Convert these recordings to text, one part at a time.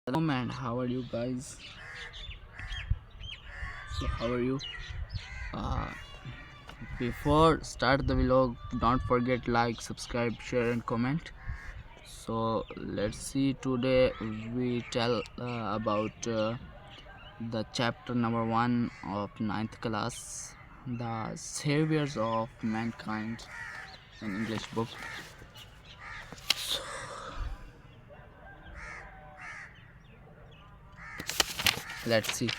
Hello and how are you guys? So how are you? Uh, Before start the vlog, don't forget like, subscribe, share and comment. So let's see today we tell about the chapter number 1 of ninth class, the saviors of mankind in English book. Let's see.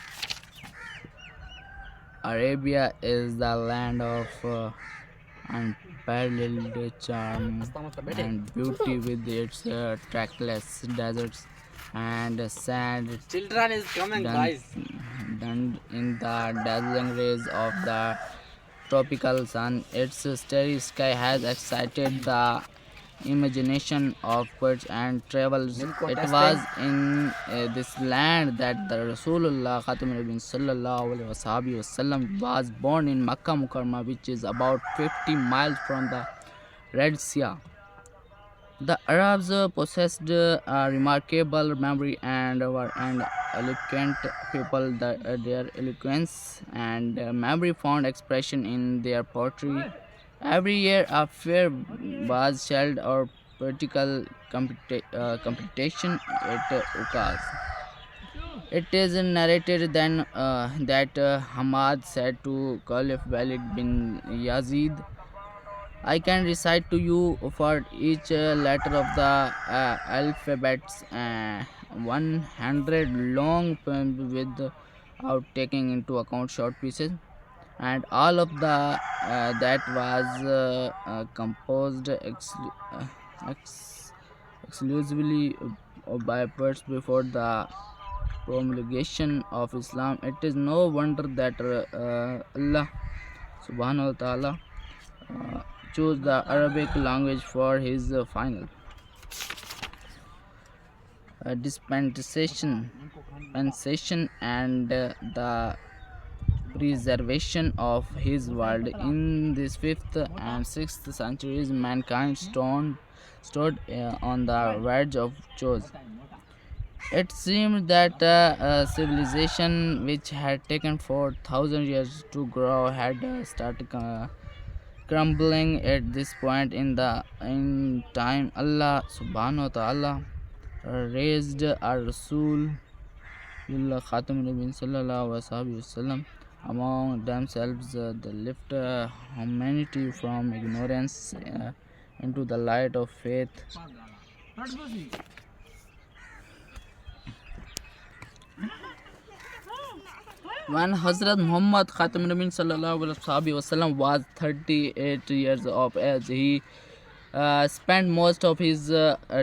Arabia is the land of unparalleled charm and beauty with its trackless deserts and sand Children is coming, done, guys. done in the dazzling rays of the tropical sun. Its starry sky has excited the imagination of poets and travelers. It was in this land that the Rasulullah Khatam Nabiyyin Sallallahu Alaihi Wasallam was born in Makkah Mukarramah, which is about 50 miles from the Red Sea. The Arabs possessed a remarkable memory and were an eloquent people. Their eloquence and memory found expression in their poetry. Every year, a fair was held or political competition at Ukaz. It is narrated then that Hamad said to Caliph Walid bin Yazid, I can recite to you for each letter of the alphabets 100 long poems without taking into account short pieces, and all of the that was composed exclusively by poets before the promulgation of Islam. It is no wonder that Allah subhanahu wa ta'ala uh, chose the Arabic language for his final dispensation and the preservation of his world. In this 5th and 6th centuries, mankind stood on the verge of choice. It seemed that a civilization which had taken 4,000 years to grow had started crumbling at this point in time. Allah subhanahu wa ta'ala raised our Rasul Khatam Nabin sallallahu alaihi wasallam among themselves. They lift humanity from ignorance into the light of faith. When Hazrat Muhammad Khatam Nabin sallallahu alaihi wasallam was 38 years of age, he spent most of his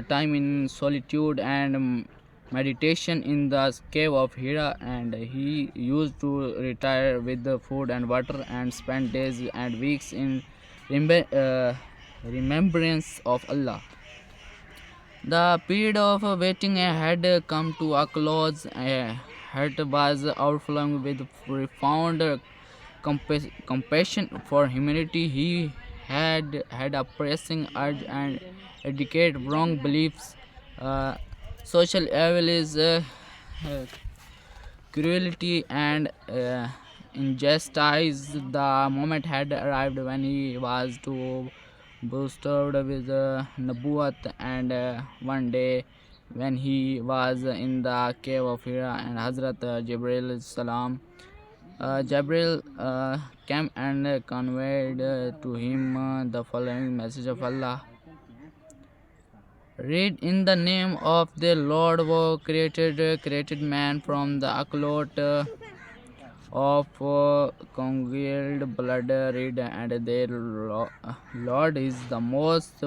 time in solitude and meditation in the cave of Hira, and he used to retire with the food and water and spend days and weeks in remembrance of Allah. The period of waiting had come to a close. Heart was overflowing with profound compassion for humanity. He had a pressing urge and eradicate wrong beliefs, uh, social evils, uh, cruelty, and injustice. The moment had arrived when he was to boosted with Nabuat, and one day when he was in the cave of Hira and Hazrat Jibril Salam. Jabril came and conveyed to him the following message of Allah. Read in the name of the Lord who created man from the account of congealed blood. Read, and their Lord is the most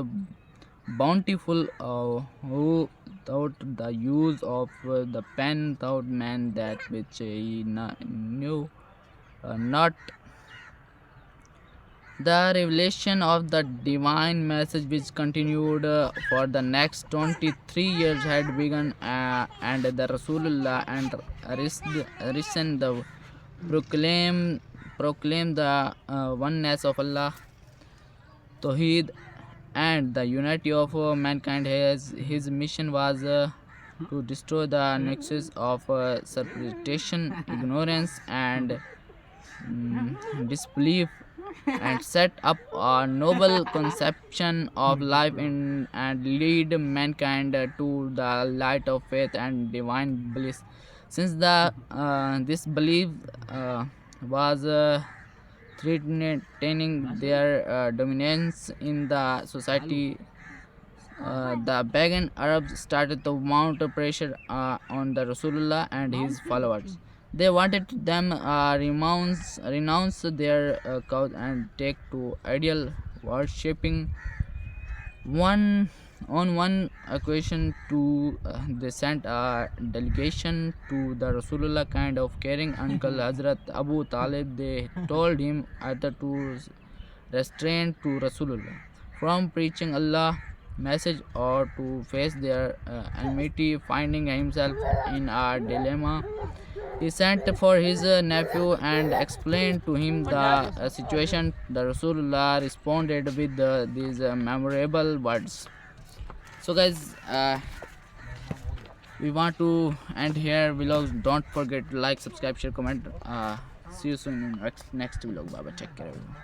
bountiful, who taught the use of the pen taught man that which he knew not. The revelation of the divine message, which continued for the next 23 years, had begun, and the Rasulullah and risen the proclaim the oneness of Allah, Tawheed, and the unity of mankind. His mission was to destroy the nexus of superstition, ignorance, and disbelief, and set up a noble conception of life and lead mankind to the light of faith and divine bliss. Since the this belief was threatening their dominance in the society, the pagan Arabs started to mount pressure on the Rasulullah and his followers. They wanted them renounce their cause and take to ideal worshipping. One on one occasion, to they sent a delegation to the Rasulullah, kind of caring uncle Hazrat Abu Talib. They told him either to restrain to Rasulullah from preaching Allah message or to face their enmity. Finding himself in a dilemma, he sent for his nephew and explained to him the situation. The Rasulullah responded with these memorable words. So, guys, we want to end here. Vlogs. Don't forget to like, subscribe, share, comment. See you soon in next vlog. Bye bye. Take care, everyone.